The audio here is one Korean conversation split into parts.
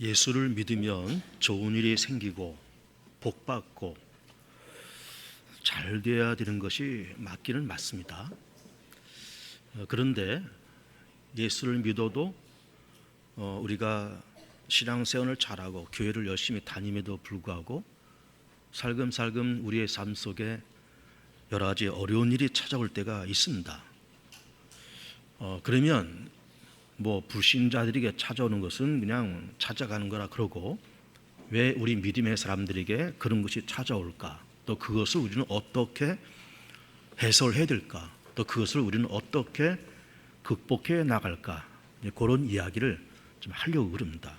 예수를 믿으면 좋은 일이 생기고 복받고 잘 돼야 되는 것이 맞기는 맞습니다. 그런데 예수를 믿어도 우리가 신앙생활을 잘하고 교회를 열심히 다님에도 불구하고 살금살금 우리의 삶 속에 여러 가지 어려운 일이 찾아올 때가 있습니다. 그러면 불신자들에게 찾아오는 것은 그냥 찾아가는 거라 그러고, 왜 우리 믿음의 사람들에게 그런 것이 찾아올까? 또 그것을 우리는 어떻게 해석을 해야 될까? 또 그것을 우리는 어떻게 극복해 나갈까? 그런 이야기를 좀 하려고 그럽니다.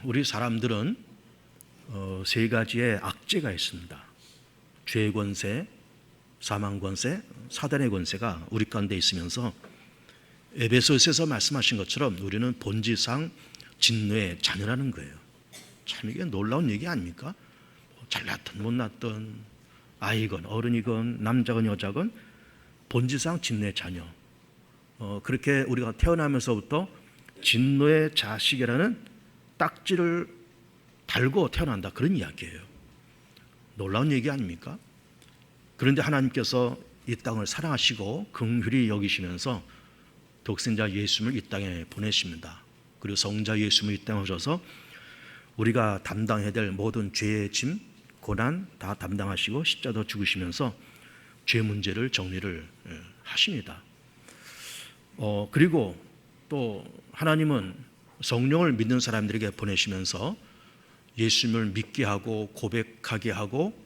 우리 사람들은 세 가지의 악재가 있습니다. 죄의 권세, 사망 권세, 사단의 권세가 우리 가운데 있으면서 에베소서에서 말씀하신 것처럼 우리는 본질상 진노의 자녀라는 거예요. 참 이게 놀라운 얘기 아닙니까? 잘났든 못났든 아이건 어른이건 남자건 여자건 본질상 진노의 자녀. 그렇게 우리가 태어나면서부터 진노의 자식이라는 딱지를 달고 태어난다, 그런 이야기예요. 놀라운 얘기 아닙니까? 그런데 하나님께서 이 땅을 사랑하시고 긍휼히 여기시면서 독생자 예수님을 이 땅에 보내십니다. 그리고 성자 예수님을 이 땅에 오셔서 우리가 담당해야 될 모든 죄의 짐, 고난 다 담당하시고 십자가도 죽으시면서 죄 문제를 정리를 하십니다. 그리고 또 하나님은 성령을 믿는 사람들에게 보내시면서 예수님을 믿게 하고 고백하게 하고,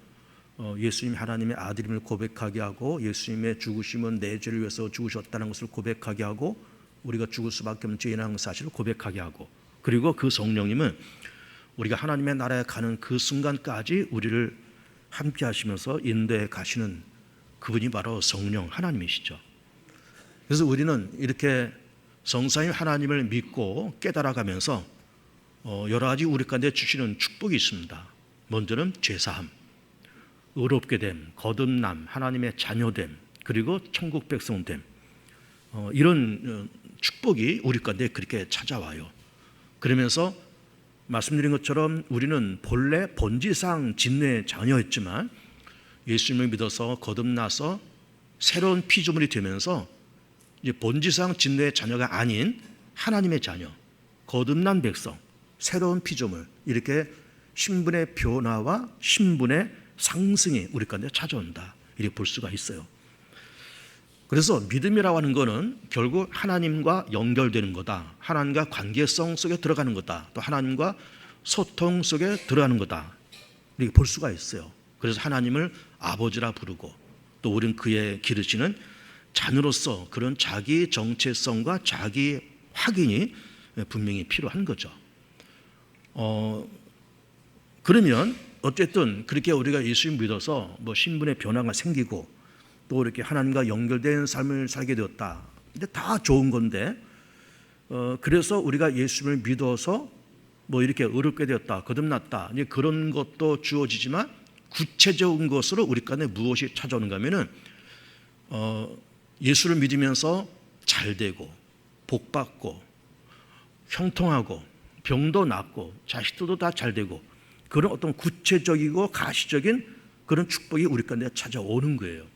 예수님 하나님의 아들임을 고백하게 하고, 예수님의 죽으심은 내 죄를 위해서 죽으셨다는 것을 고백하게 하고, 우리가 죽을 수밖에 없는 죄인이라는 사실을 고백하게 하고, 그리고 그 성령님은 우리가 하나님의 나라에 가는 그 순간까지 우리를 함께 하시면서 인도해 가시는 그분이 바로 성령 하나님이시죠. 그래서 우리는 이렇게 성삼위 하나님을 믿고 깨달아가면서 여러 가지 우리 가운데 주시는 축복이 있습니다. 먼저는 죄사함, 의롭게 됨, 거듭남, 하나님의 자녀됨, 그리고 천국 백성됨, 이런 축복이 우리 가운데 그렇게 찾아와요. 그러면서 말씀드린 것처럼 우리는 본래 본질상 진노의 자녀였지만 예수님을 믿어서 거듭나서 새로운 피조물이 되면서 이제 본질상 진노의 자녀가 아닌 하나님의 자녀, 거듭난 백성, 새로운 피조물, 이렇게 신분의 변화와 신분의 상승이 우리 가운데 찾아온다, 이렇게 볼 수가 있어요. 그래서 믿음이라고 하는 것은 결국 하나님과 연결되는 거다, 하나님과 관계성 속에 들어가는 거다, 또 하나님과 소통 속에 들어가는 거다, 이렇게 볼 수가 있어요. 그래서 하나님을 아버지라 부르고, 또 우리는 그의 기르시는 자녀로서 그런 자기 정체성과 자기 확인이 분명히 필요한 거죠. 그러면 어쨌든 그렇게 우리가 예수님 믿어서 신분의 변화가 생기고 또 이렇게 하나님과 연결된 삶을 살게 되었다. 근데 다 좋은 건데, 그래서 우리가 예수님을 믿어서 이렇게 의롭게 되었다, 거듭났다, 이제 그런 것도 주어지지만 구체적인 것으로 우리 가운데 무엇이 찾아오는가 하면은 예수를 믿으면서 잘 되고 복받고 형통하고 병도 낫고 자식들도 다 잘 되고, 그런 어떤 구체적이고 가시적인 그런 축복이 우리 가운데 찾아오는 거예요.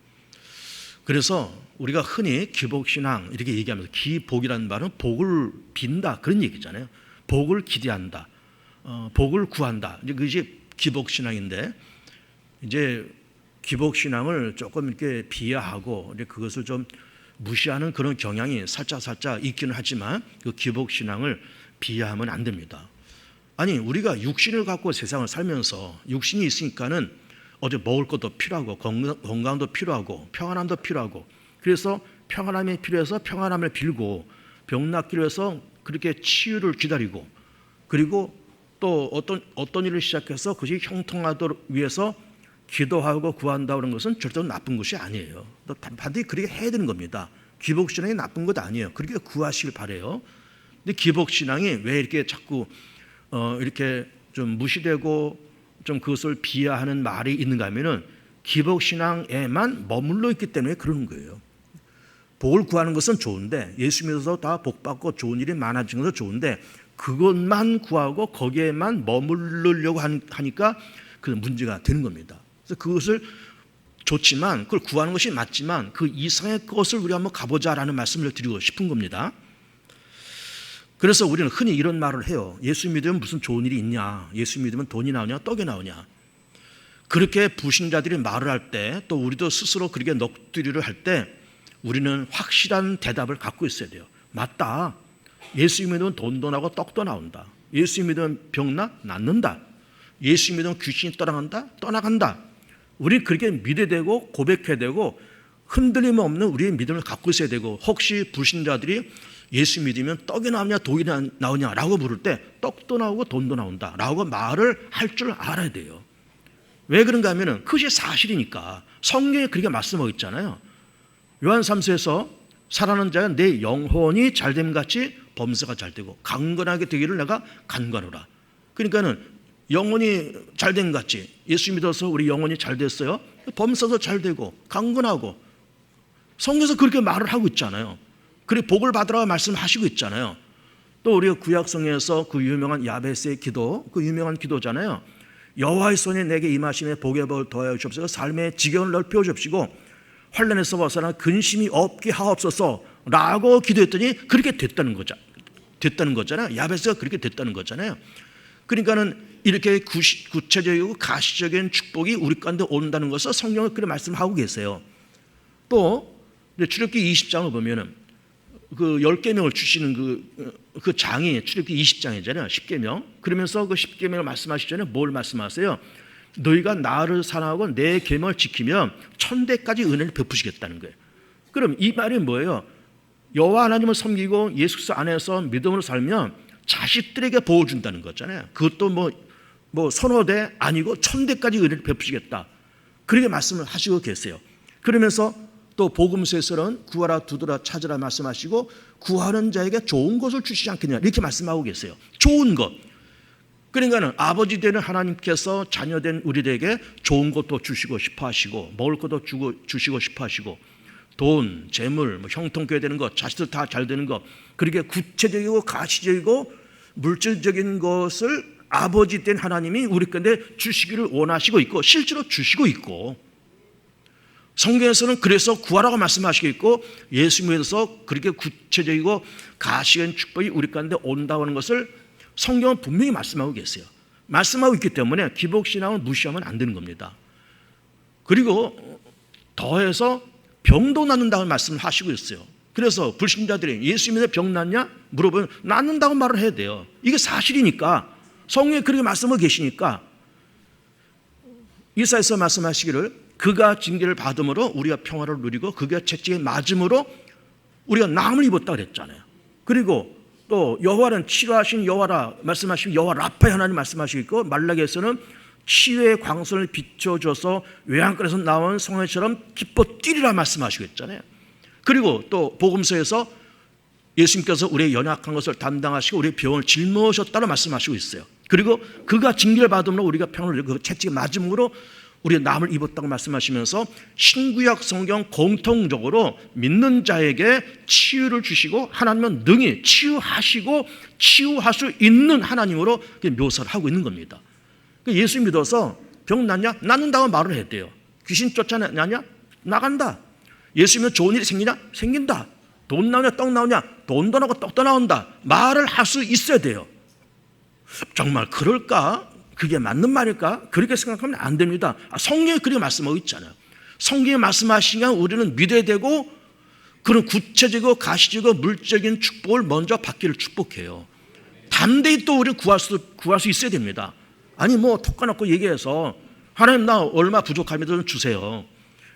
그래서 우리가 흔히 기복신앙 이렇게 얘기하면서, 기복이라는 말은 복을 빈다, 그런 얘기잖아요. 복을 기대한다, 복을 구한다, 이제 그것이 기복신앙인데, 이제 기복신앙을 조금 이렇게 비하하고 이제 그것을 좀 무시하는 그런 경향이 살짝 있기는 하지만, 그 기복신앙을 비하하면 안 됩니다. 아니, 우리가 육신을 갖고 세상을 살면서 육신이 있으니까는 어제 먹을 것도 필요하고 건강도 필요하고 평안함도 필요하고, 그래서 평안함이 필요해서 평안함을 빌고, 병 낫기로 해서 그렇게 치유를 기다리고, 그리고 또 어떤 일을 시작해서 그것이 형통하도록 위해서 기도하고 구한다는 것은 절대로 나쁜 것이 아니에요. 반드시 그렇게 해야 되는 겁니다. 기복신앙이 나쁜 것 아니에요. 그렇게 구하시길 바래요. 근데 기복신앙이 왜 이렇게 자꾸 이렇게 좀 무시되고 좀 그것을 비하하는 말이 있는가 하면은, 기복신앙에만 머물러 있기 때문에 그러는 거예요. 복을 구하는 것은 좋은데, 예수 믿어서 다 복받고 좋은 일이 많아지는 것도 좋은데, 그것만 구하고 거기에만 머무르려고 하니까 그 문제가 되는 겁니다. 그래서 그것을 좋지만 그걸 구하는 것이 맞지만 그 이상의 것을 우리가 한번 가보자라는 말씀을 드리고 싶은 겁니다. 그래서 우리는 흔히 이런 말을 해요. 예수 믿으면 무슨 좋은 일이 있냐? 예수 믿으면 돈이 나오냐? 떡이 나오냐? 그렇게 불신자들이 말을 할 때 또 우리도 스스로 그렇게 넋두리를 할 때 우리는 확실한 대답을 갖고 있어야 돼요. 맞다. 예수 믿으면 돈도 나고 떡도 나온다. 예수 믿으면 병나? 낫는다. 예수 믿으면 귀신이 떠나간다? 떠나간다. 우리 그렇게 믿어야 되고 고백해야 되고 흔들림 없는 우리의 믿음을 갖고 있어야 되고 혹시 불신자들이 예수 믿으면 떡이 나오냐 돈이 나오냐라고 물을 때 떡도 나오고 돈도 나온다라고 말을 할 줄 알아야 돼요. 왜 그런가 하면은 그것이 사실이니까 성경에 그렇게 말씀하고 있잖아요. 요한 3서에서 살아난 자가 내 영혼이 잘됨 같이 범사가 잘되고 강건하게 되기를 내가 간구하노라. 그러니까는 영혼이 잘된 같이 예수 믿어서 우리 영혼이 잘 됐어요. 범사도 잘되고 강건하고 성경에서 그렇게 말을 하고 있잖아요. 그리고 복을 받으라고 말씀하시고 있잖아요. 또 우리가 구약성에서 그 유명한 야베스의 기도, 그 유명한 기도잖아요. 여호와의 손이 내게 임하시며 복의 복을 더하여 주옵소서. 삶의 지경을 넓혀 주옵시고 환난에서 벗어나 근심이 없게 하옵소서 라고 기도했더니 그렇게 됐다는 거잖아요. 야베스가 그렇게 됐다는 거잖아요. 그러니까는 이렇게 구체적이고 가시적인 축복이 우리 가운데 온다는 것을 성경을 그렇게 말씀하고 계세요. 또 출애굽기 20장을 보면은 그 10계명을 주시는 그 장이 출애굽기 20장이잖아요. 10계명. 그러면서 그 10계명을 말씀하시기 전에 뭘 말씀하세요? 너희가 나를 사랑하고 내 계명을 지키면 천대까지 은혜를 베푸시겠다는 거예요. 그럼 이 말이 뭐예요? 여호와 하나님을 섬기고 예수 그리스도 안에서 믿음으로 살면 자식들에게 보호 준다는 거잖아요. 그것도 뭐 선호대 아니고 천대까지 은혜를 베푸시겠다. 그렇게 말씀을 하시고 계세요. 그러면서 또 복음서에서는 구하라 두드라 찾으라 말씀하시고 구하는 자에게 좋은 것을 주시지 않겠냐 이렇게 말씀하고 계세요. 좋은 것. 그러니까는 아버지 되는 하나님께서 자녀된 우리들에게 좋은 것도 주시고 싶어 하시고 먹을 것도 주시고 싶어 하시고 돈, 재물, 형통케 되는 것, 자식들 다 잘 되는 것 그렇게 구체적이고 가시적이고 물질적인 것을 아버지 된 하나님이 우리 가운데 주시기를 원하시고 있고 실제로 주시고 있고 성경에서는 그래서 구하라고 말씀하시고 있고 예수 믿어서 그렇게 구체적이고 가시적인 축복이 우리 가운데 온다고 하는 것을 성경은 분명히 말씀하고 계세요. 말씀하고 있기 때문에 기복신앙을 무시하면 안 되는 겁니다. 그리고 더해서 병도 낫는다고 말씀을 하시고 있어요. 그래서 불신자들이 예수 믿어 병 낫냐? 물어보면 낫는다고 말을 해야 돼요. 이게 사실이니까 성경에 그렇게 말씀하고 계시니까 이사야서 말씀하시기를 그가 징계를 받음으로 우리가 평화를 누리고 그가 채찍에 맞음으로 우리가 나음을 입었다 그랬잖아요. 그리고 또 여호와는 치료하신 여호와라 말씀하시고 여호와 라파의 하나님 말씀하시고 있고 말라기에서는 치유의 광선을 비춰줘서 외양간에서 나온 성회처럼 기뻐 뛰리라 말씀하시고 있잖아요. 그리고 또 복음서에서 예수님께서 우리의 연약한 것을 담당하시고 우리의 병을 짊어졌다고 말씀하시고 있어요. 그리고 그가 징계를 받음으로 우리가 평안을 누리고 그 채찍에 맞음으로 우리가 나음을 입었다고 말씀하시면서 신구약 성경 공통적으로 믿는 자에게 치유를 주시고 하나님은 능히 치유하시고 치유할 수 있는 하나님으로 묘사를 하고 있는 겁니다. 예수 믿어서 병 낫냐? 낫는다고 말을 해야 돼요. 귀신 쫓아내냐? 나간다. 예수 믿으면 좋은 일이 생기냐? 생긴다. 돈 나오냐? 떡 나오냐? 돈도 나오고 떡도 나온다. 말을 할 수 있어야 돼요. 정말 그럴까? 그게 맞는 말일까? 그렇게 생각하면 안 됩니다. 성경에 그렇게 말씀하고 있잖아요. 성경에 말씀하시니까 우리는 믿어야 되고 그런 구체적이고 가시적이고 물질적인 축복을 먼저 받기를 축복해요. 담대히 또 우리는 구할 수 있어야 됩니다. 아니 톡 까놓고 얘기해서 하나님 나 얼마 부족합니다 좀 주세요.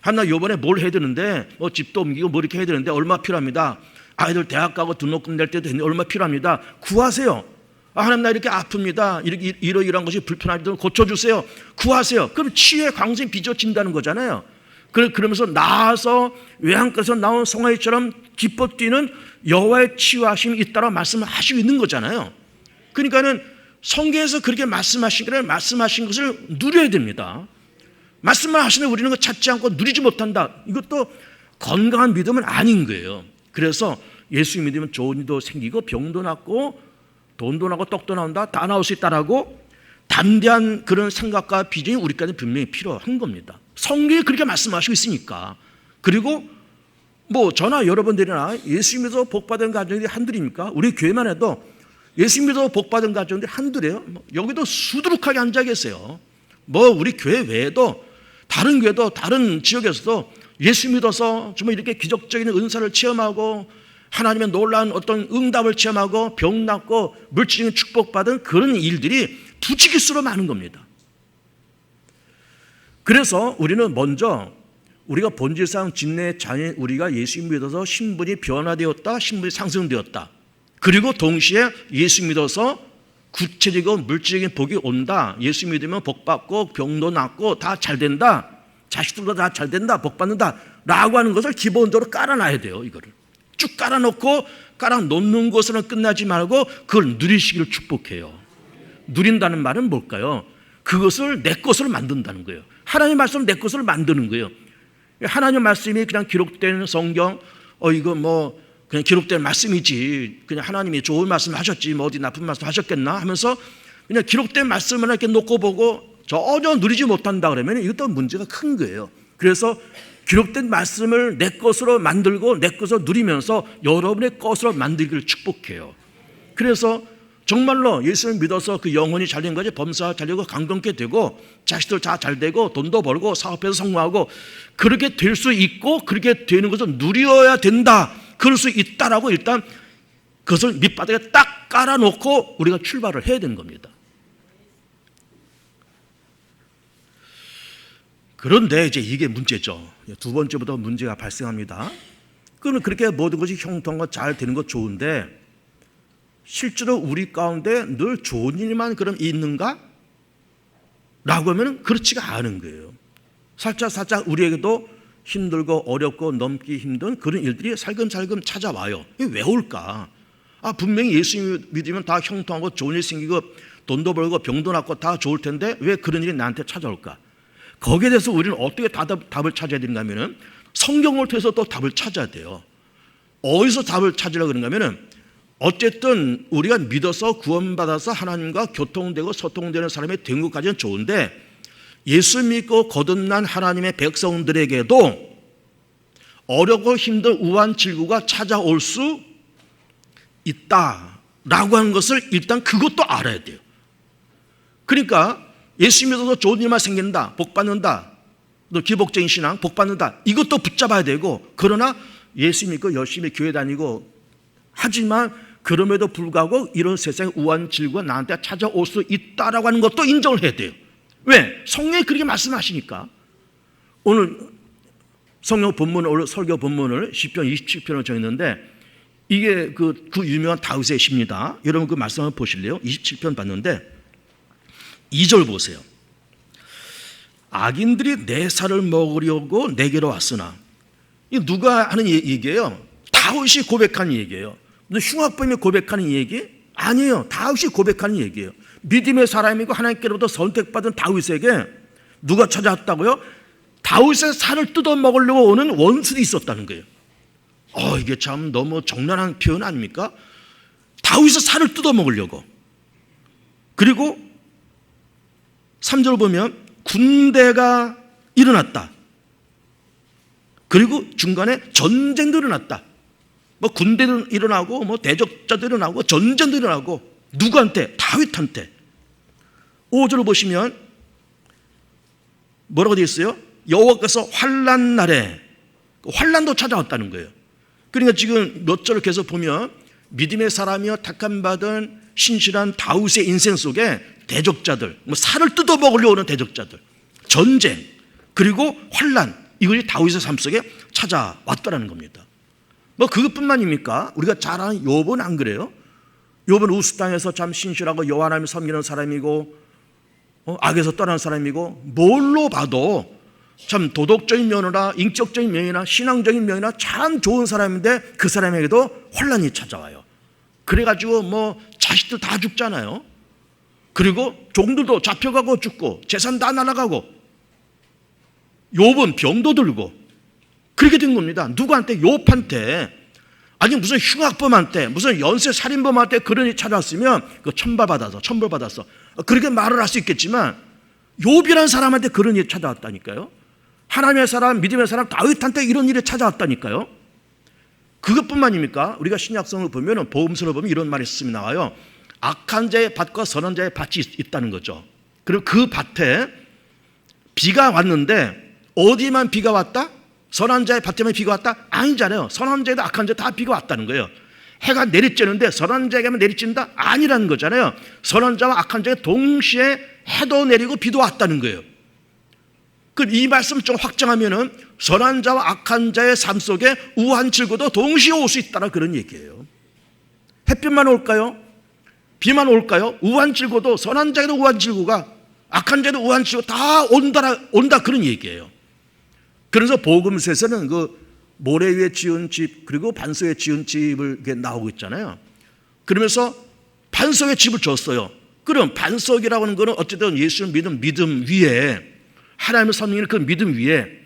하나님 나 이번에 뭘 해야 되는데 집도 옮기고 뭐 이렇게 해야 되는데 얼마 필요합니다. 아이들 대학 가고 등록금 낼 때도 얼마 필요합니다. 구하세요. 하나님 나 이렇게 아픕니다. 이러이러한 것이 불편하기 고쳐주세요. 구하세요. 그럼 치유의 광선이 빚어진다는 거잖아요. 그러면서 나아서 외양간에서 나온 송아지처럼 기뻐 뛰는 여호와의 치유하심이 있다고 말씀을 하시고 있는 거잖아요. 그러니까는 성경에서 그렇게 말씀하신 것을 누려야 됩니다. 말씀만 하시면 우리는 그거 찾지 않고 누리지 못한다. 이것도 건강한 믿음은 아닌 거예요. 그래서 예수 믿으면 좋은 일도 생기고 병도 낫고 돈도 나고 떡도 나온다, 다 나올 수 있다라고 담대한 그런 생각과 비전이 우리까지 분명히 필요한 겁니다. 성경이 그렇게 말씀하시고 있으니까. 그리고 뭐 저나 여러분들이나 예수 믿어서 복받은 가정들이 한둘입니까? 우리 교회만 해도 예수 믿어서 복받은 가정들이 한둘이에요. 여기도 수두룩하게 앉아 계세요. 뭐 우리 교회 외에도 다른 교회도 다른 지역에서도 예수 믿어서 정말 이렇게 기적적인 은사를 체험하고 하나님의 놀라운 어떤 응답을 체험하고 병 낫고 물질적인 축복받은 그런 일들이 부지기수로 많은 겁니다. 그래서 우리는 먼저 우리가 본질상 진리의 자녀인 우리가 예수 믿어서 신분이 변화되었다, 신분이 상승되었다. 그리고 동시에 예수 믿어서 구체적이고 물질적인 복이 온다. 예수 믿으면 복 받고 병도 낫고 다 잘 된다. 자식들도 다 잘 된다. 복 받는다. 라고 하는 것을 기본적으로 깔아놔야 돼요. 이거를 쭉 깔아놓고 깔아놓는 것으로는 끝나지 말고 그걸 누리시기를 축복해요. 누린다는 말은 뭘까요? 그것을 내 것으로 만든다는 거예요. 하나님의 말씀을 내 것으로 만드는 거예요. 하나님의 말씀이 그냥 기록된 성경, 이거 뭐 그냥 기록된 말씀이지, 그냥 하나님이 좋은 말씀 하셨지 뭐 어디 나쁜 말씀 하셨겠나 하면서 그냥 기록된 말씀을 이렇게 놓고 보고 전혀 누리지 못한다 그러면 이것도 문제가 큰 거예요. 그래서 기록된 말씀을 내 것으로 만들고 내 것으로 누리면서 여러분의 것으로 만들기를 축복해요. 그래서 정말로 예수를 믿어서 그 영혼이 잘된 거지, 범사가 잘되고 강건케 되고 자식들 다 잘되고 돈도 벌고 사업에서 성공하고 그렇게 될 수 있고 그렇게 되는 것을 누려야 된다, 그럴 수 있다라고 일단 그것을 밑바닥에 딱 깔아놓고 우리가 출발을 해야 되는 겁니다. 그런데 이제 이게 문제죠. 두 번째부터 문제가 발생합니다. 그러면 그렇게 모든 것이 형통하고 잘 되는 것 좋은데 실제로 우리 가운데 늘 좋은 일만 그럼 있는가? 라고 하면 그렇지가 않은 거예요. 살짝 우리에게도 힘들고 어렵고 넘기 힘든 그런 일들이 살금살금 찾아와요. 이게 왜 올까? 분명히 예수 믿으면 다 형통하고 좋은 일 생기고 돈도 벌고 병도 낫고 다 좋을 텐데 왜 그런 일이 나한테 찾아올까? 거기에 대해서 우리는 어떻게 답을 찾아야 되는가 하면 성경을 통해서 또 답을 찾아야 돼요. 어디서 답을 찾으려고 그런가 하면 어쨌든 우리가 믿어서 구원받아서 하나님과 교통되고 소통되는 사람이 된 것까지는 좋은데 예수 믿고 거듭난 하나님의 백성들에게도 어렵고 힘든 우한 질구가 찾아올 수 있다라고 하는 것을 일단 그것도 알아야 돼요. 그러니까 예수 믿어서 좋은 일만 생긴다, 복 받는다, 또 기복적인 신앙, 복 받는다, 이것도 붙잡아야 되고, 그러나 예수 믿고 열심히 교회 다니고 하지만 그럼에도 불구하고 이런 세상의 우한 질구가 나한테 찾아올 수 있다라고 하는 것도 인정을 해야 돼요. 왜? 성경이 그렇게 말씀하시니까. 오늘 성경 본문을, 오늘 설교 본문을 시편 27편을 정했는데 이게 그 유명한 다윗의 시입니다. 여러분 그 말씀 한번 보실래요? 27편 봤는데 2절 보세요. 악인들이 내 살을 먹으려고 내게로 왔으나, 이 누가 하는 얘기예요? 다윗이 고백하는 얘기예요. 흉악범이 고백하는 얘기? 아니에요. 다윗이 고백하는 얘기예요. 믿음의 사람이고 하나님께로부터 선택받은 다윗에게 누가 찾아왔다고요? 다윗의 살을 뜯어 먹으려고 오는 원수들이 있었다는 거예요. 이게 참 너무 적나라한 표현 아닙니까? 다윗의 살을 뜯어 먹으려고. 그리고 3절 보면 군대가 일어났다. 그리고 중간에 전쟁도 일어났다. 뭐 군대도 일어나고 뭐 대적자도 일어나고 전쟁도 일어나고, 누구한테? 다윗한테. 5절을 보시면 뭐라고 되어 있어요? 여호와께서 환난 날에 환난도 찾아왔다는 거예요. 그러니까 지금 몇 절을 계속 보면 믿음의 사람이여 택함 받은 신실한 다윗의 인생 속에 대적자들, 뭐 살을 뜯어먹으려고 오는 대적자들, 전쟁, 그리고 환난, 이것이 다윗의 삶 속에 찾아왔다는 겁니다. 뭐 그것뿐만입니까? 우리가 잘 아는 욥은 안 그래요? 욥은 우스 땅에서 참 신실하고 여호와 하나님을 섬기는 사람이고 악에서 떠난 사람이고, 뭘로 봐도 참 도덕적인 면이나 인격적인 면이나 신앙적인 면이나 참 좋은 사람인데 그 사람에게도 환난이 찾아와요. 그래가지고 뭐 자식들 다 죽잖아요. 그리고 종들도 잡혀가고 죽고 재산 다 날아가고, 욥은 병도 들고 그렇게 된 겁니다. 누구한테? 욥한테. 아니 무슨 흉악범한테, 무슨 연쇄 살인범한테 그런 일이 찾아왔으면 그 천벌받았어. 그렇게 말을 할 수 있겠지만 욥이라는 사람한테 그런 일이 찾아왔다니까요. 하나님의 사람, 믿음의 사람 다윗한테 이런 일이 찾아왔다니까요. 그것뿐만입니까? 우리가 신약성을 보면, 복음서를 보면 이런 말이 있으면 나와요. 악한 자의 밭과 선한 자의 밭이 있다는 거죠. 그리고 그 밭에 비가 왔는데 어디만 비가 왔다? 선한 자의 밭에만 비가 왔다? 아니잖아요. 선한 자에도 악한 자에도 다 비가 왔다는 거예요. 해가 내리쬐는데 선한 자에게만 내리쬐는다? 아니라는 거잖아요. 선한 자와 악한 자에 동시에 해도 내리고 비도 왔다는 거예요. 이 말씀 좀 확장하면은 선한 자와 악한 자의 삶 속에 우한 질고도 동시에 올 수 있다는 그런 얘기예요. 햇빛만 올까요? 비만 올까요? 우한 질고도, 선한 자에도 우한 질고가, 악한 자에도 우한 질고 다 온다 그런 얘기예요. 그래서 복음서에서는 그 모래 위에 지은 집 그리고 반석에 지은 집을 이렇게 나오고 있잖아요. 그러면서 반석에 집을 줬어요. 그럼 반석이라고 하는 것은 어쨌든 예수를 믿은 믿음 위에, 하나님을 섬기는 그 믿음 위에,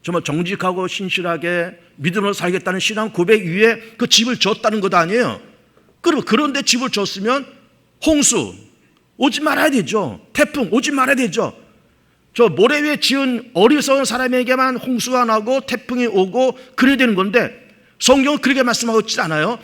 정말 정직하고 신실하게 믿음으로 살겠다는 신앙 고백 위에 그 집을 줬다는 것 아니에요. 그런데 집을 줬으면 홍수 오지 말아야 되죠. 태풍 오지 말아야 되죠. 저 모래 위에 지은 어리석은 사람에게만 홍수가 나고 태풍이 오고 그래야 되는 건데 성경은 그렇게 말씀하고 있지 않아요.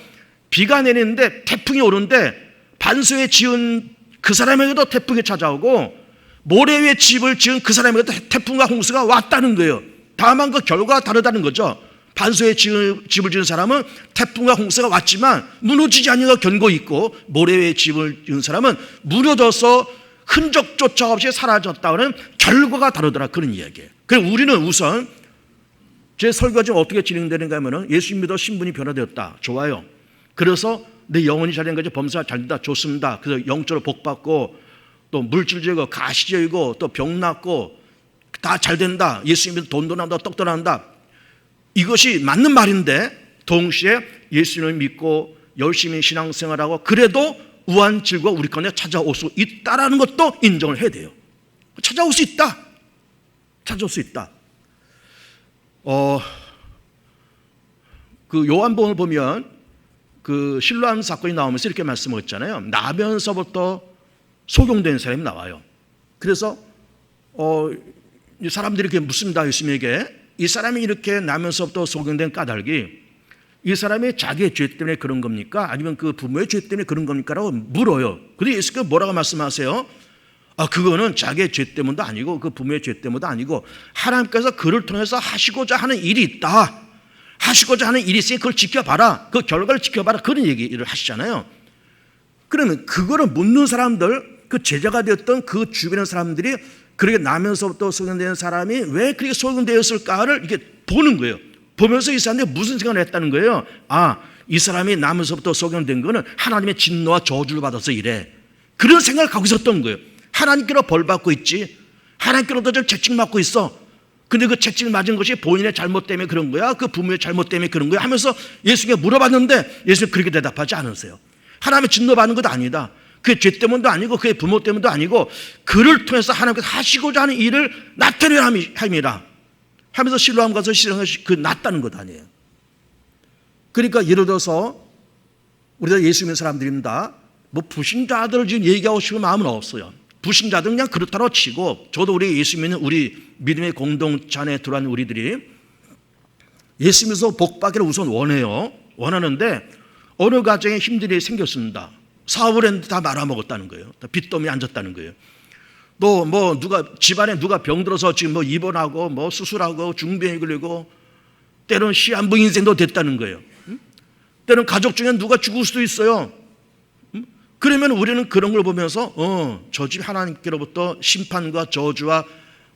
비가 내리는데 태풍이 오는데 반석에 지은 그 사람에게도 태풍이 찾아오고 모래 위에 집을 지은 그 사람에게도 태풍과 홍수가 왔다는 거예요. 다만 그 결과가 다르다는 거죠. 반석에 집을 지은 사람은 태풍과 홍수가 왔지만 무너지지 않는 견고 있고, 모래 위에 집을 지은 사람은 무너져서 흔적조차 없이 사라졌다는 결과가 다르더라 그런 이야기예요. 그래서 우리는 우선 제 설교가 지금 어떻게 진행되는가 하면 예수 믿어 신분이 변화되었다. 좋아요. 그래서 내 영혼이 잘된 거죠. 범사가 잘 된다. 좋습니다. 그래서 영적으로 복받고 또 물질적이고 가시적이고 또 병 낫고 다 잘 된다. 예수 믿어 돈도 난다. 떡도 난다. 이것이 맞는 말인데 동시에 예수님을 믿고 열심히 신앙생활하고 그래도 우한 질고가 우리 가운데 찾아올 수 있다라는 것도 인정을 해야 돼요. 찾아올 수 있다. 찾아올 수 있다. 그 요한복음을 보면 그 실로암 사건이 나오면서 이렇게 말씀하셨잖아요. 나면서부터 소경된 사람이 나와요. 그래서 이 사람들이 이렇게 묻습니다. 예수님에게 이 사람이 이렇게 나면서부터 소경된 까닭이 이 사람이 자기의 죄 때문에 그런 겁니까? 아니면 그 부모의 죄 때문에 그런 겁니까? 라고 물어요. 근데 예수께서 뭐라고 말씀하세요? 그거는 자기의 죄 때문도 아니고 그 부모의 죄 때문도 아니고 하나님께서 그를 통해서 하시고자 하는 일이 있다. 하시고자 하는 일이 있으니 그걸 지켜봐라. 그 결과를 지켜봐라. 그런 얘기를 하시잖아요. 그러면 그거를 묻는 사람들, 그 제자가 되었던 그 주변의 사람들이 그렇게 나면서부터 소경된 사람이 왜 그렇게 소경되었을까를 이렇게 보는 거예요. 보면서 이 사람들이 무슨 생각을 했다는 거예요? 이 사람이 나면서부터 소경된 거는 하나님의 진노와 저주를 받아서 이래. 그런 생각을 갖고 있었던 거예요. 하나님께로 벌 받고 있지. 하나님께로도 좀 채찍맞고 있어. 근데 그 채찍을 맞은 것이 본인의 잘못 때문에 그런 거야? 그 부모의 잘못 때문에 그런 거야? 하면서 예수님께 물어봤는데 예수님 그렇게 대답하지 않으세요. 하나님의 진노 받는 것도 아니다. 그의 죄 때문도 아니고 그의 부모 때문도 아니고 그를 통해서 하나님께서 하시고자 하는 일을 나타내야 함이라 하면서 실로암 가서 실행을 낫다는 것 아니에요. 그러니까 예를 들어서 우리가 예수 믿는 사람들입니다. 뭐 불신자들을 지금 얘기하고 싶은 마음은 없어요. 불신자들은 그냥 그렇다고 치고, 저도 우리 예수 믿는 우리 믿음의 공동체 안에 들어간 우리들이 예수 믿어서 복받기를 우선 원하는데 어느 가정에 힘들이 생겼습니다. 사업을 했는데 다 말아먹었다는 거예요. 빚더미에 앉았다는 거예요. 또 뭐 집안에 누가 병들어서 지금 뭐 입원하고 뭐 수술하고 중병이 걸리고 때로는 시한부 인생도 됐다는 거예요. 때로는 가족 중에 누가 죽을 수도 있어요. 그러면 우리는 그런 걸 보면서 저 집 하나님께로부터 심판과 저주와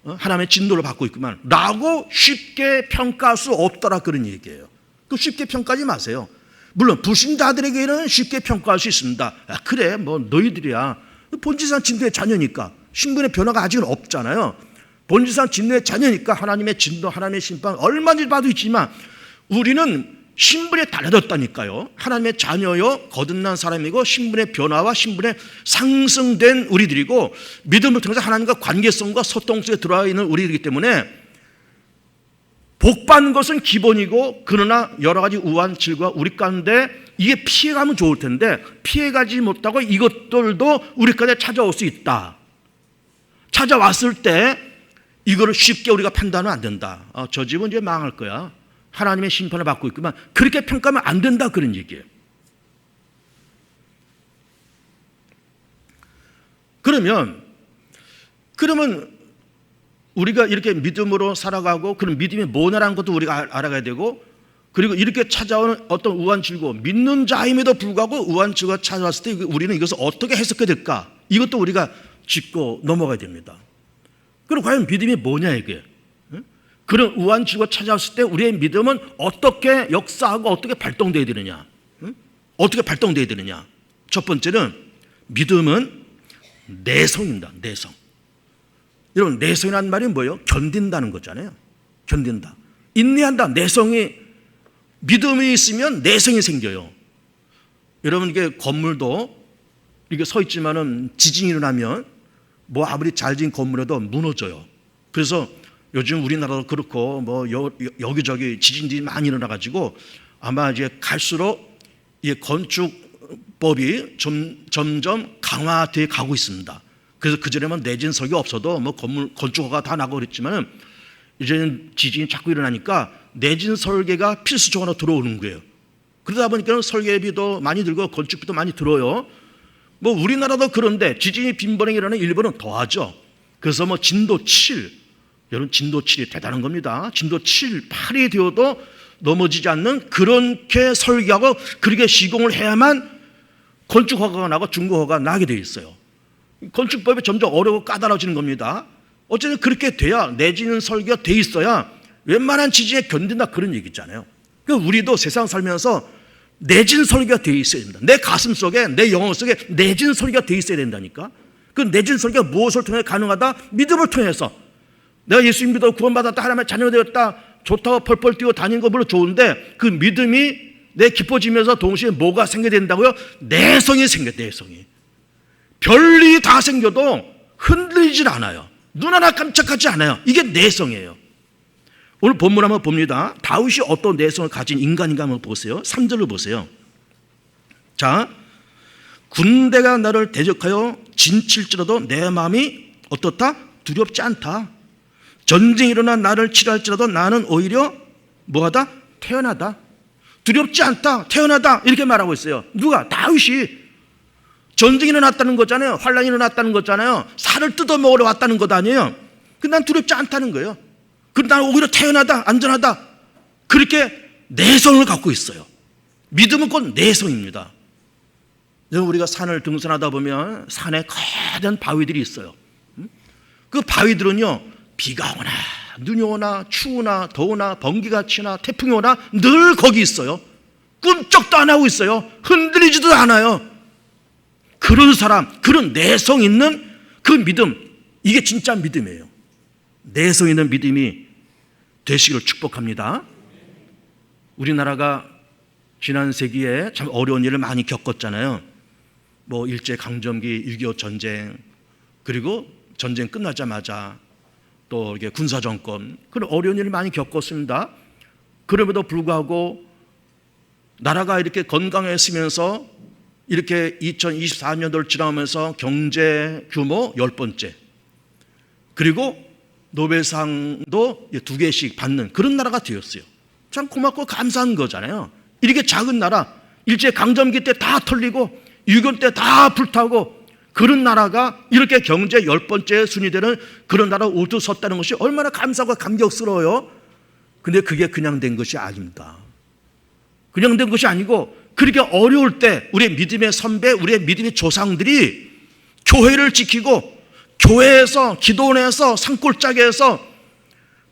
하나님의 진노를 받고 있구만 라고 쉽게 평가할 수 없더라 그런 얘기예요. 그 쉽게 평가하지 마세요. 물론 불신자들에게는 쉽게 평가할 수 있습니다. 그래 뭐 너희들이야 본질상 진노의 자녀니까 신분의 변화가 아직은 없잖아요. 본질상 진노의 자녀니까 하나님의 진노, 하나님의 심판 얼마든지 봐도 있지만 우리는 신분에 달라졌다니까요. 하나님의 자녀요 거듭난 사람이고 신분의 변화와 신분의 상승된 우리들이고 믿음을 통해서 하나님과 관계성과 소통 속에 들어와 있는 우리이기 때문에 복 받는 것은 기본이고, 그러나 여러 가지 우한 질과 우리 가운데 이게 피해가면 좋을 텐데 피해가지 못하고 이것들도 우리 가운데 찾아올 수 있다. 찾아왔을 때 이거를 쉽게 우리가 판단은 안 된다. 저 집은 이제 망할 거야. 하나님의 심판을 받고 있구만. 그렇게 평가하면 안 된다, 그런 얘기예요. 그러면 우리가 이렇게 믿음으로 살아가고, 그런 믿음이 뭐냐라는 것도 우리가 알아가야 되고, 그리고 이렇게 찾아오는 어떤 우한질고, 믿는 자임에도 불구하고 우한질과 찾아왔을 때 우리는 이것을 어떻게 해석해야 될까, 이것도 우리가 짚고 넘어가야 됩니다. 그리고 과연 믿음이 뭐냐, 이게. 그런 우한질과 찾아왔을 때 우리의 믿음은 어떻게 역사하고 어떻게 발동되어야 되느냐, 어떻게 발동되어야 되느냐. 첫 번째는 믿음은 내성입니다. 내성. 여러분, 내성이라는 말이 뭐예요? 견딘다는 거잖아요. 견딘다. 인내한다. 내성이, 믿음이 있으면 내성이 생겨요. 여러분, 이게 건물도 이게 서 있지만은 지진이 일어나면 뭐 아무리 잘 지은 건물에도 무너져요. 그래서 요즘 우리나라도 그렇고 뭐 여기저기 지진들이 많이 일어나가지고 아마 이제 갈수록 이 건축법이 점점 강화되어 가고 있습니다. 그래서 그전에는 내진 설계 없어도 뭐 건축허가 다 나고 그랬지만은 이제는 지진이 자꾸 일어나니까 내진 설계가 필수적으로 들어오는 거예요. 그러다 보니까 설계비도 많이 들고 건축비도 많이 들어요. 뭐 우리나라도 그런데 지진이 빈번하게 일어나는 일본은 더하죠. 그래서 뭐 진도 7, 여러분 진도 7이 대단한 겁니다. 진도 7, 8이 되어도 넘어지지 않는 그렇게 설계하고 그렇게 시공을 해야만 건축허가가 나고 중고허가가 나게 되어 있어요. 건축법이 점점 어렵고 까다로워지는 겁니다. 어쨌든 그렇게 돼야, 내지는 설계가 돼 있어야 웬만한 지진에 견딘다, 그런 얘기 있잖아요. 그러니까 우리도 세상 살면서 내진 설계가 돼 있어야 된다. 내 가슴 속에, 내 영혼 속에 내진 설계가 돼 있어야 된다니까. 그 내진 설계가 무엇을 통해 가능하다? 믿음을 통해서. 내가 예수 믿어 구원받았다, 하나님의 자녀가 되었다, 좋다고 펄펄 뛰어 다니는 거 물론 좋은데 그 믿음이 내 깊어지면서 동시에 뭐가 생겨야 된다고요? 내성이 생겨. 내성이. 별일이 다 생겨도 흔들리질 않아요. 눈 하나 깜짝하지 않아요. 이게 내성이에요. 오늘 본문 한번 봅니다. 다윗이 어떤 내성을 가진 인간인가 한번 보세요. 3절을 보세요. 자, 군대가 나를 대적하여 진칠지라도 내 마음이 어떻다? 두렵지 않다. 전쟁이 일어나 나를 치료할지라도 나는 오히려 뭐하다? 태어나다. 두렵지 않다. 태어나다. 이렇게 말하고 있어요. 누가? 다윗이. 전쟁이 일어났다는 거잖아요. 환란이 일어났다는 거잖아요. 살을 뜯어 먹으러 왔다는 것 아니에요. 근데 난 두렵지 않다는 거예요. 그런데 난 오히려 태어나다, 안전하다. 그렇게 내성을 갖고 있어요. 믿음은 곧 내성입니다. 우리가 산을 등산하다 보면 산에 거대한 바위들이 있어요. 그 바위들은요, 비가 오나 눈이 오나 추우나 더우나 번개가 치나 태풍이 오나 늘 거기 있어요. 꿈쩍도 안 하고 있어요. 흔들리지도 않아요. 그런 사람, 그런 내성 있는 그 믿음, 이게 진짜 믿음이에요. 내성 있는 믿음이 되시기를 축복합니다. 우리나라가 지난 세기에 참 어려운 일을 많이 겪었잖아요. 뭐 일제강점기, 6.25 전쟁, 그리고 전쟁 끝나자마자 또 이게 군사정권, 그런 어려운 일을 많이 겪었습니다. 그럼에도 불구하고 나라가 이렇게 건강했으면서 이렇게 2024년도를 지나오면서 경제 규모 10번째, 그리고 노벨상도 2개씩 받는 그런 나라가 되었어요. 참 고맙고 감사한 거잖아요. 이렇게 작은 나라, 일제강점기 때 다 털리고 6.25 때 다 불타고 그런 나라가 이렇게 경제 10번째 순위 되는 그런 나라 우뚝 섰다는 것이 얼마나 감사하고 감격스러워요. 근데 그게 그냥 된 것이 아닙니다. 그냥 된 것이 아니고 그렇게 어려울 때 우리의 믿음의 선배, 우리의 믿음의 조상들이 교회를 지키고 교회에서, 기도원에서, 산골짜기에서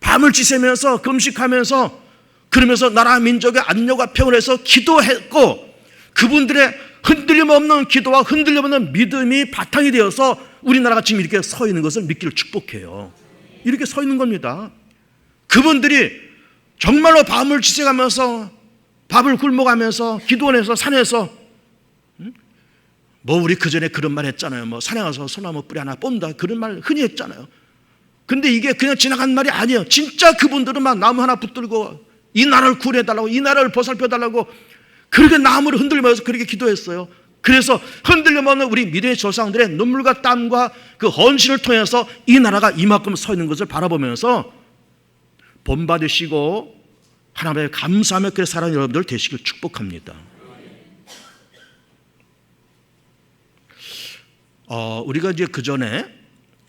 밤을 지새면서 금식하면서 그러면서 나라 민족의 안녕과 평을 해서 기도했고, 그분들의 흔들림 없는 기도와 흔들림 없는 믿음이 바탕이 되어서 우리나라가 지금 이렇게 서 있는 것을 믿기를 축복해요. 이렇게 서 있는 겁니다. 그분들이 정말로 밤을 지새가면서 밥을 굶어가면서 기도원에서 산에서, 뭐 우리 그전에 그런 말 했잖아요. 뭐 산에 가서 소나무 뿌리 하나 뽑는다, 그런 말 흔히 했잖아요. 근데 이게 그냥 지나간 말이 아니에요. 진짜 그분들은 막 나무 하나 붙들고 이 나라를 구해달라고, 이 나라를 보살펴달라고 그렇게 나무를 흔들면서 그렇게 기도했어요. 그래서 흔들림 없는 우리 믿음의 조상들의 눈물과 땀과 그 헌신을 통해서 이 나라가 이만큼 서 있는 것을 바라보면서 본받으시고 하나님께 감사하며 그렇게 살아가는 여러분들 되시길 축복합니다. 우리가 이제 그 전에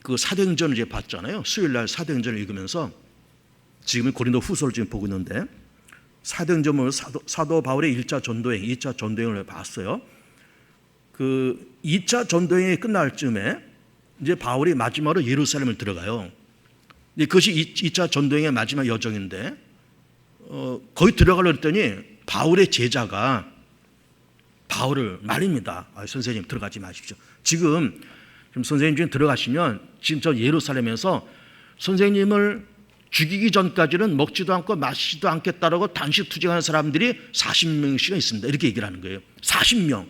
그 사도행전을 이제 봤잖아요. 수요일날 사도행전을 읽으면서 지금 고린도 후서를 지금 보고 있는데 사도행전 보면 사도 바울의 1차 전도행, 2차 전도행을 봤어요. 그 2차 전도행이 끝날 즈음에 이제 바울이 마지막으로 예루살렘을 들어가요. 그것이 2차 전도행의 마지막 여정인데 거기 들어가려고 했더니 바울의 제자가 바울을 말립니다. 선생님 들어가지 마십시오. 지금 선생님 지금 들어가시면 지금 저 예루살렘에서 선생님을 죽이기 전까지는 먹지도 않고 마시지도 않겠다라고 단식 투쟁하는 사람들이 40명씩은 있습니다. 이렇게 얘기를 하는 거예요. 40명.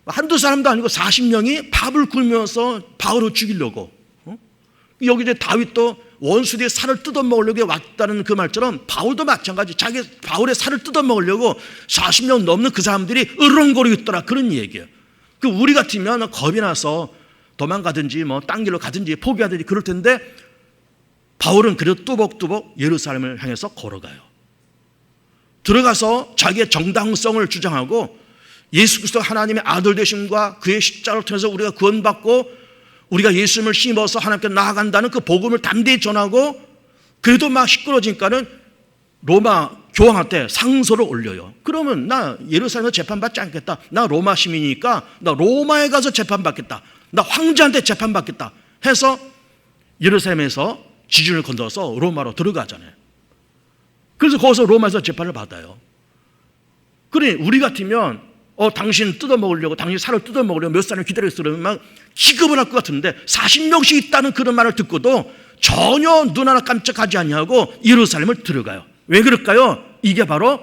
한두 사람도 아니고 40명이 밥을 굶으면서 바울을 죽이려고. 여기 이제 다윗도 원수들의 살을 뜯어먹으려고 왔다는 그 말처럼 바울도 마찬가지. 자기 바울의 살을 뜯어먹으려고 40명 넘는 그 사람들이 으르렁거리고 있더라. 그런 얘기예요. 그 우리 같으면 겁이 나서 도망가든지 뭐 딴 길로 가든지 포기하든지 그럴 텐데 바울은 그래도 뚜벅뚜벅 예루살렘을 향해서 걸어가요. 들어가서 자기의 정당성을 주장하고 예수 그리스도 하나님의 아들 되심과 그의 십자가를 통해서 우리가 구원받고 우리가 예수님을 심어서 하나님께 나아간다는 그 복음을 담대히 전하고 그래도 막 시끄러지니까는 로마 교황한테 상소를 올려요. 그러면 나 예루살렘에서 재판받지 않겠다. 나 로마 시민이니까 나 로마에 가서 재판받겠다. 나 황제한테 재판받겠다 해서 예루살렘에서 지진을 건너서 로마로 들어가잖아요. 그래서 거기서 로마에서 재판을 받아요. 그래 우리 같으면 당신 뜯어먹으려고 당신 살을 뜯어먹으려고 몇 사람 기다렸어 그러면 막 기겁을 할 것 같은데 40명씩 있다는 그런 말을 듣고도 전혀 눈 하나 깜짝하지 아니하고 예루살렘을 들어가요. 왜 그럴까요? 이게 바로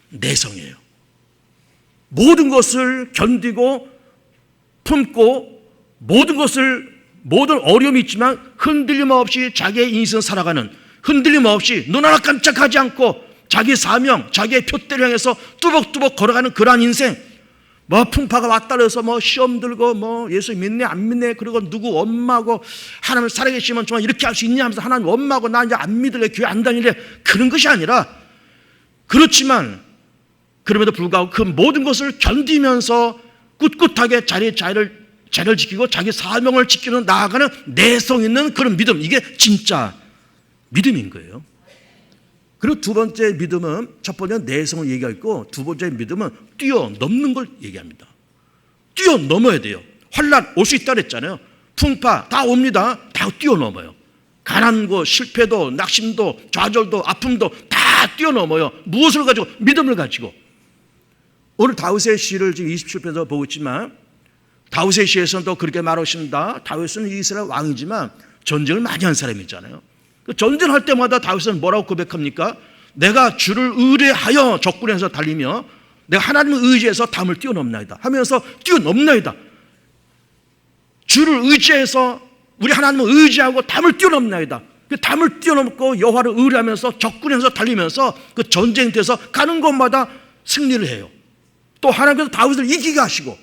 내성이에요. 모든 것을 견디고 품고 모든 어려움이 있지만 흔들림 없이 자기의 인생을 살아가는 흔들림 없이 눈 하나 깜짝하지 않고 자기 사명, 자기의 표대를 향해서 뚜벅뚜벅 걸어가는 그러한 인생. 뭐 풍파가 왔다 그래서 뭐 시험 들고 뭐 예수 믿네 안 믿네 그리고 누구 엄마고 하나님을 살아계시면 정말 이렇게 할 수 있냐 하면서 하나님 엄마고 나 이제 안 믿을래 교회 안 다닐래 그런 것이 아니라 그렇지만 그럼에도 불구하고 그 모든 것을 견디면서 꿋꿋하게 자리를 지키고 자기 사명을 지키는 나아가는 내성 있는 그런 믿음, 이게 진짜 믿음인 거예요. 그리고 두 번째 믿음은 첫 번째는 내성을 얘기하고 두 번째 믿음은 뛰어넘는 걸 얘기합니다. 뛰어넘어야 돼요. 환난 올 수 있다 그랬잖아요. 풍파 다 옵니다. 다 뛰어넘어요. 가난도 실패도 낙심도 좌절도 아픔도 다 뛰어넘어요. 무엇을 가지고? 믿음을 가지고. 오늘 다윗의 시를 지금 27편에서 보고 있지만 다윗의 시에서는 또 그렇게 말하십니다. 다윗은 이스라엘 왕이지만 전쟁을 많이 한 사람이잖아요. 전쟁할 때마다 다윗은 뭐라고 고백합니까? 내가 주를 의뢰하여 적군에서 달리며 내가 하나님을 의지해서 담을 뛰어넘나이다 하면서 뛰어넘나이다. 주를 의지해서 우리 하나님을 의지하고 담을 뛰어넘나이다. 그 담을 뛰어넘고 여호와를 의뢰하면서 적군에서 달리면서 그 전쟁터에서 가는 곳마다 승리를 해요. 또 하나님께서 다윗을 이기게 하시고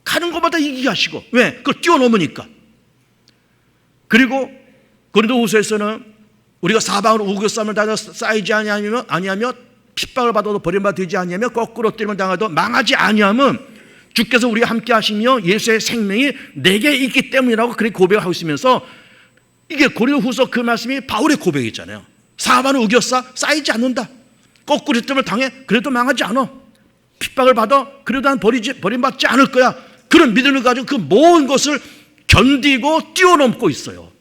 가는 곳마다 이기게 하시고 왜? 그걸 뛰어넘으니까. 그리고 고린도후서에서는 우리가 사방으로 우겨싸움을 당하여 쌓이지 아니하며 핍박을 받아도 버림받아 되지 아니하며 거꾸로 때림을 당하도 망하지 아니하면 주께서 우리와 함께 하시며 예수의 생명이 내게 있기 때문이라고 그렇게 고백을 하고 있으면서 이게 고린도후서 그 말씀이 바울의 고백이잖아요. 사방으로 우겨싸 쌓이지 않는다. 거꾸로 때림을 당해 그래도 망하지 않아. 핍박을 받아 그래도 난 버림받지 않을 거야. 그런 믿음을 가지고 그 모든 것을 견디고 뛰어넘고 있어요.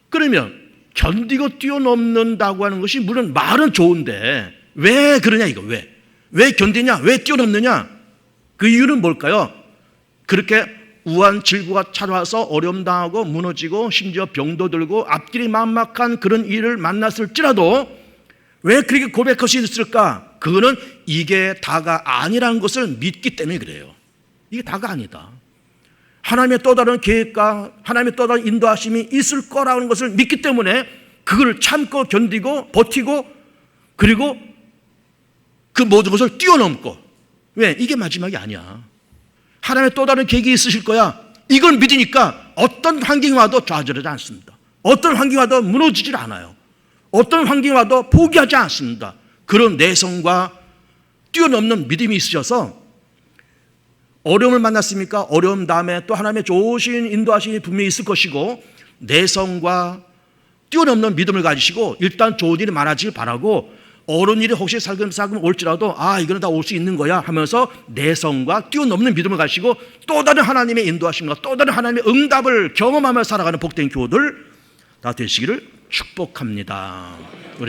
그러면 견디고 뛰어넘는다고 하는 것이 물론 말은 좋은데 왜 그러냐 이거 왜 견디냐 왜 뛰어넘느냐 그 이유는 뭘까요? 그렇게 우한 질고가 찾아와서 어려움 당하고 무너지고 심지어 병도 들고 앞길이 막막한 그런 일을 만났을지라도 왜 그렇게 고백할 수 있을까? 그거는 이게 다가 아니라는 것을 믿기 때문에 그래요. 이게 다가 아니다. 하나님의 또 다른 계획과 하나님의 또 다른 인도하심이 있을 거라는 것을 믿기 때문에 그걸 참고 견디고 버티고 그리고 그 모든 것을 뛰어넘고, 왜? 이게 마지막이 아니야. 하나님의 또 다른 계획이 있으실 거야. 이걸 믿으니까 어떤 환경이 와도 좌절하지 않습니다. 어떤 환경이 와도 무너지질 않아요. 어떤 환경이 와도 포기하지 않습니다. 그런 내성과 뛰어넘는 믿음이 있으셔서 어려움을 만났습니까? 어려움 다음에 또 하나님의 좋으신 인도하심이 분명히 있을 것이고, 내성과 뛰어넘는 믿음을 가지시고 일단 좋은 일이 많아지길 바라고, 어려운 일이 혹시 살금살금 올지라도 이거는 다 올 수 있는 거야 하면서 내성과 뛰어넘는 믿음을 가지시고 또 다른 하나님의 인도하심과 또 다른 하나님의 응답을 경험하며 살아가는 복된 교우들 다 되시기를 축복합니다. 우리